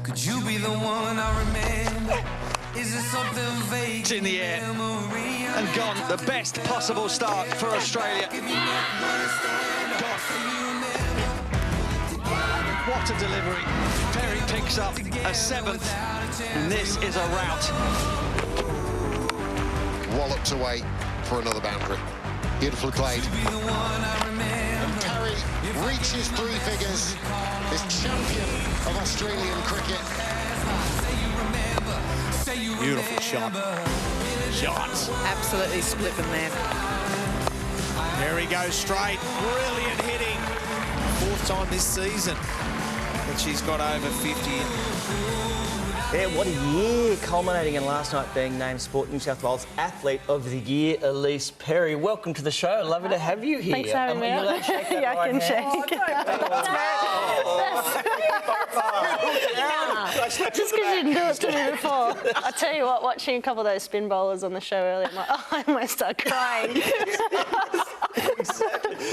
Could you be the one I remember? Is it something vague? It's in the air and gone. The best possible start for Australia. What a delivery. Perry picks up a 7th, and this is a rout. Walloped away for another boundary. Beautifully played. And Perry reaches 3 figures, is champion of Australian cricket. Beautiful shot. Shots. Absolutely split them there. Perry goes straight. Brilliant hitting. 4th time this season that she's got over 50. Yeah, what a year, culminating in last night being named Sport New South Wales Athlete of the Year, Ellyse Perry. Welcome to the show. Lovely to have you here. Thanks for having me. You allowed to shake that Yeah, I can hand? Just because you didn't do it to me before. I tell you what, watching a couple of those spin bowlers on the show earlier, I'm like, oh, I almost start crying.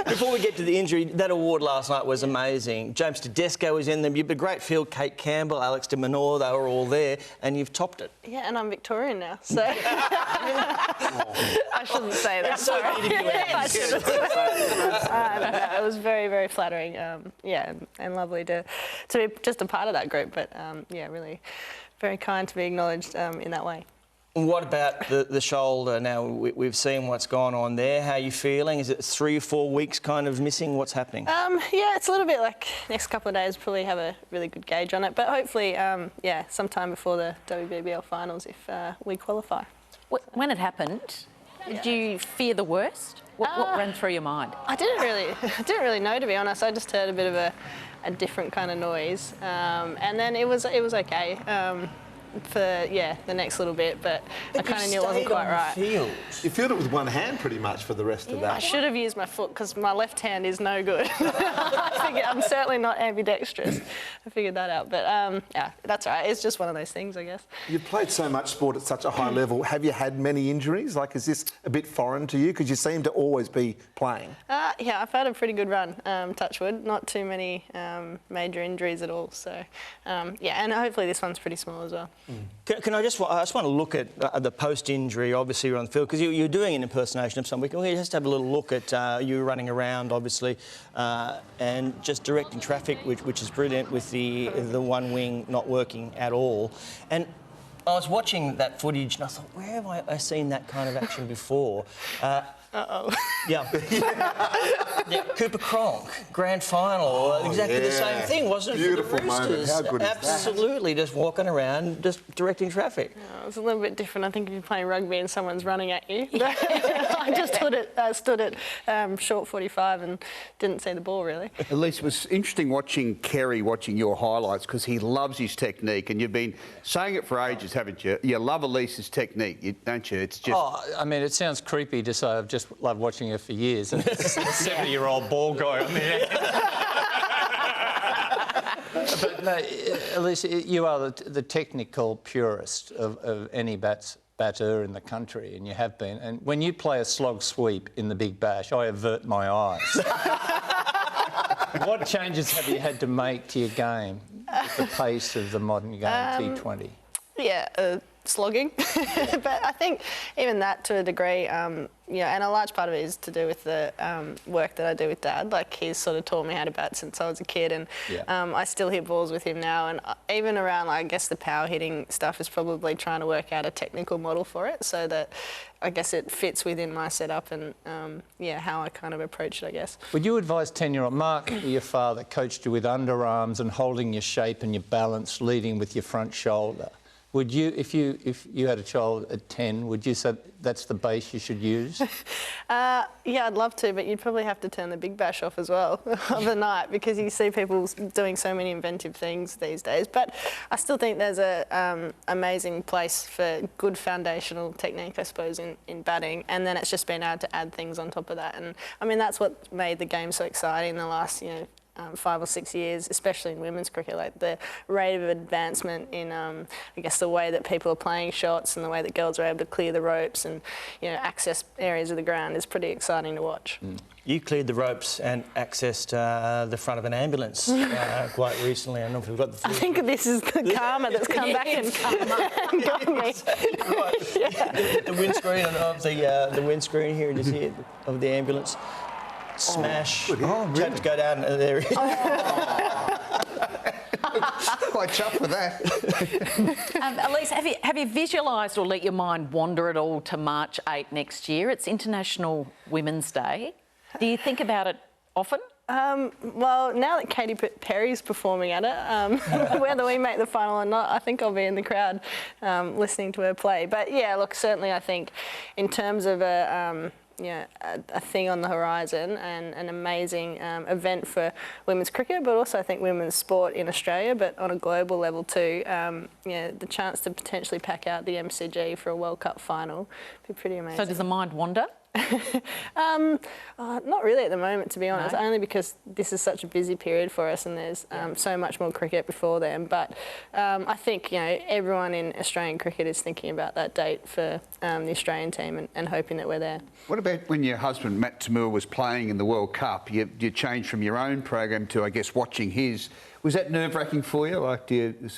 Before we get to the injury, that award last night was amazing. James Tedesco was in them. You had a great field. Kate Campbell, Alex de Minaur, they were all there, and you've topped it. Yeah, and I'm Victorian now, so I shouldn't say that. So many of you I shouldn't say that. It was very, very flattering. Yeah, and lovely to be just a part of that group. But yeah, really very kind to be acknowledged in that way. What about the shoulder? Now, we've seen what's gone on there. How are you feeling? Is it 3 or 4 weeks kind of missing? What's happening? Yeah, it's a little bit like next couple of days, probably have a really good gauge on it. But hopefully, yeah, sometime before the WBBL finals if we qualify. When it happened, did you fear the worst? What ran through your mind? I didn't really know, to be honest. I just heard a bit of a different kind of noise. And then it was okay. For the next little bit, but I kind of knew it wasn't quite right. You filled it with one hand pretty much for the rest of that. I should have used my foot because my left hand is no good. I'm certainly not ambidextrous. I figured that out, but yeah, that's all right. It's just one of those things, I guess. You've played so much sport at such a high level. Have you had many injuries? Like, is this a bit foreign to you? Because you seem to always be playing. Yeah, I've had a pretty good run, touch wood. Not too many major injuries at all. So, yeah, and hopefully this one's pretty small as well. Can I just want to look at the post-injury, obviously, you're on the field, because you're doing an impersonation of somebody. Can we just have a little look at you running around, obviously, and just directing traffic, which is brilliant, with the one wing not working at all. And I was watching that footage and I thought, where have I seen that kind of action before? Uh-oh. Yeah. Yeah. Cooper Cronk, grand final, exactly the same thing, wasn't it? Beautiful for the Roosters? moment. How good is that? Absolutely, just walking around, just directing traffic. Oh, it's a little bit different. I think if you're playing rugby and someone's running at you. I just stood at short 45 and didn't see the ball, really. Ellyse, it was interesting watching Kerry watching your highlights because he loves his technique, and you've been saying it for ages, haven't you? You love Ellyse's technique, don't you? It's just... Oh, I mean, it sounds creepy to say I've just loved watching her for years, and it's a 70-year-old ball guy on there. But no, Ellyse, you are the technical purist of any batter in the country, and you have been. And when you play a slog sweep in the Big Bash, I avert my eyes. What changes have you had to make to your game with the pace of the modern game, T20? Yeah, slogging. But I think even that, to a degree, yeah, and a large part of it is to do with the work that I do with Dad. Like, he's sort of taught me how to bat since I was a kid, and I still hit balls with him now. And even around, like, I guess, the power hitting stuff is probably trying to work out a technical model for it so that I guess it fits within my setup and, yeah, how I kind of approach it, I guess. Would you advise 10-year-old Mark, your father, coached you with underarms and holding your shape and your balance, leading with your front shoulder? Would you, if you had a child at 10, would you say that's the base you should use? Yeah, I'd love to, but you'd probably have to turn the Big Bash off as well of the night, because you see people doing so many inventive things these days. But I still think there's a amazing place for good foundational technique, I suppose, in batting, and then it's just been able to add things on top of that. And I mean, that's what made the game so exciting in the last, 5 or 6 years, especially in women's cricket. Like the rate of advancement in, I guess, the way that people are playing shots and the way that girls are able to clear the ropes and, access areas of the ground is pretty exciting to watch. You cleared the ropes and accessed the front of an ambulance quite recently. I don't know if we've got the I think this is the karma that's come back and got me. The windscreen the windscreen here, just here of the ambulance. Smash. Had to go down there. Quite chuffed with that. Ellyse, have you visualised or let your mind wander at all to March 8 next year? It's International Women's Day. Do you think about it often? Well, now that Katy Perry's performing at it, whether we make the final or not, I think I'll be in the crowd listening to her play. But yeah, look, certainly I think in terms of a thing on the horizon and an amazing event for women's cricket, but also I think women's sport in Australia, but on a global level too. The chance to potentially pack out the MCG for a World Cup final would be pretty amazing. So does the mind wander? Not really at the moment, to be honest, only because this is such a busy period for us and there's so much more cricket before then. But I think, everyone in Australian cricket is thinking about that date for the Australian team and hoping that we're there. What about when your husband, Matt Tamur, was playing in the World Cup? You changed from your own program to, I guess, watching his. Was that nerve-wracking for you? Like, did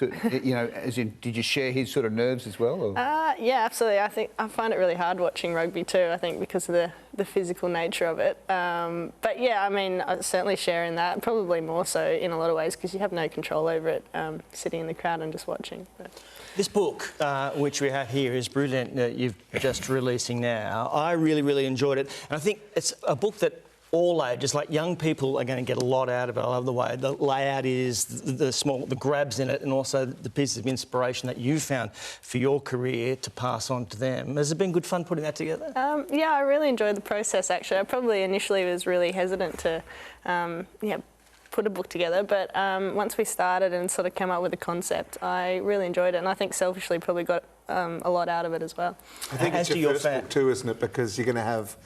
you share his sort of nerves as well? Or? Yeah, absolutely. I find it really hard watching rugby too, I think, because of the physical nature of it. But yeah, I mean, I'm certainly sharing that, probably more so in a lot of ways, because you have no control over it, sitting in the crowd and just watching. But. This book, which we have here, is brilliant, that you've just releasing now. I really, really enjoyed it. And I think it's a book that all ages, like young people, are going to get a lot out of it. I love the way the layout is, the grabs in it, and also the pieces of inspiration that you found for your career to pass on to them. Has it been good fun putting that together? Yeah, I really enjoyed the process, actually. I probably initially was really hesitant to, put a book together, but once we started and sort of came up with a concept, I really enjoyed it, and I think selfishly probably got a lot out of it as well. I think it's your first book too, isn't it? Because you're going to have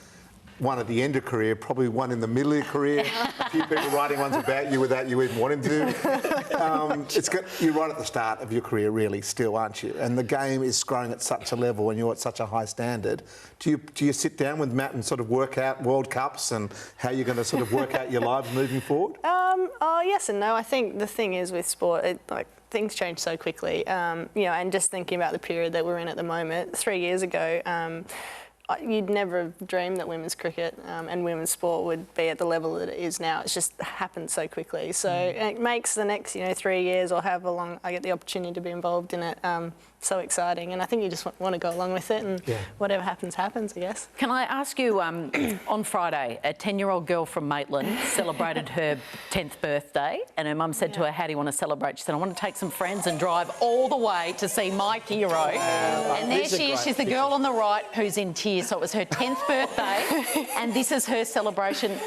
one at the end of career, probably one in the middle of your career. A few people writing ones about you without you even wanting to. You're right at the start of your career, really, still, aren't you? And the game is growing at such a level and you're at such a high standard. Do you sit down with Matt and sort of work out World Cups and how you're going to sort of work out your lives moving forward? Yes and no. I think the thing is with sport, things change so quickly. And just thinking about the period that we're in at the moment, 3 years ago, you'd never have dreamed that women's cricket and women's sport would be at the level that it is now. It's just happened so quickly. So it makes the next, 3 years or however long I get the opportunity to be involved in it so exciting. And I think you just want to go along with it and whatever happens, happens, I guess. Can I ask you, on Friday, a 10-year-old girl from Maitland celebrated her 10th birthday and her mum said to her, how do you want to celebrate? She said, I want to take some friends and drive all the way to see my hero. And there she is, she's the girl on the right who's in tears. So it was her 10th birthday and this is her celebration.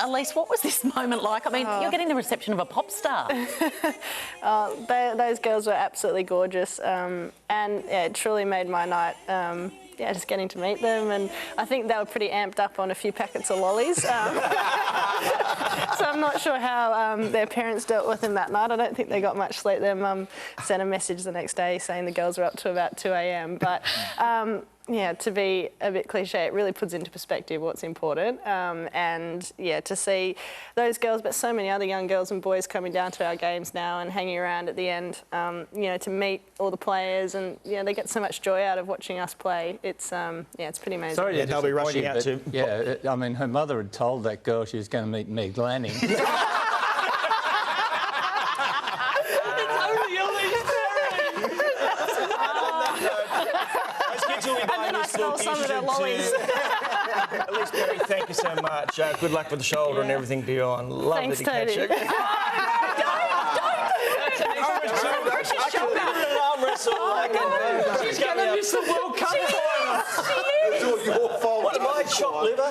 Ellyse, what was this moment like? I mean, you're getting the reception of a pop star. Those girls were absolutely gorgeous and it truly made my night. Just getting to meet them, and I think they were pretty amped up on a few packets of lollies. So I'm not sure how their parents dealt with them that night. I don't think they got much sleep. Their mum sent a message the next day saying the girls were up to about 2 a.m. But to be a bit cliche, it really puts into perspective what's important. To see those girls, but so many other young girls and boys coming down to our games now and hanging around at the end, to meet all the players, and they get so much joy out of watching us play. It's pretty amazing. Sorry to they'll be rushing out to. Yeah, I mean, her mother had told that girl she was going to meet Meg Lanning. Some of their lollies. Ellyse Perry, thank you so much. Good luck with the shoulder and everything beyond. Lovely to catch you. Don't! She's going to miss the World Cup final. She is. It's all your fault. What am I, chopped liver?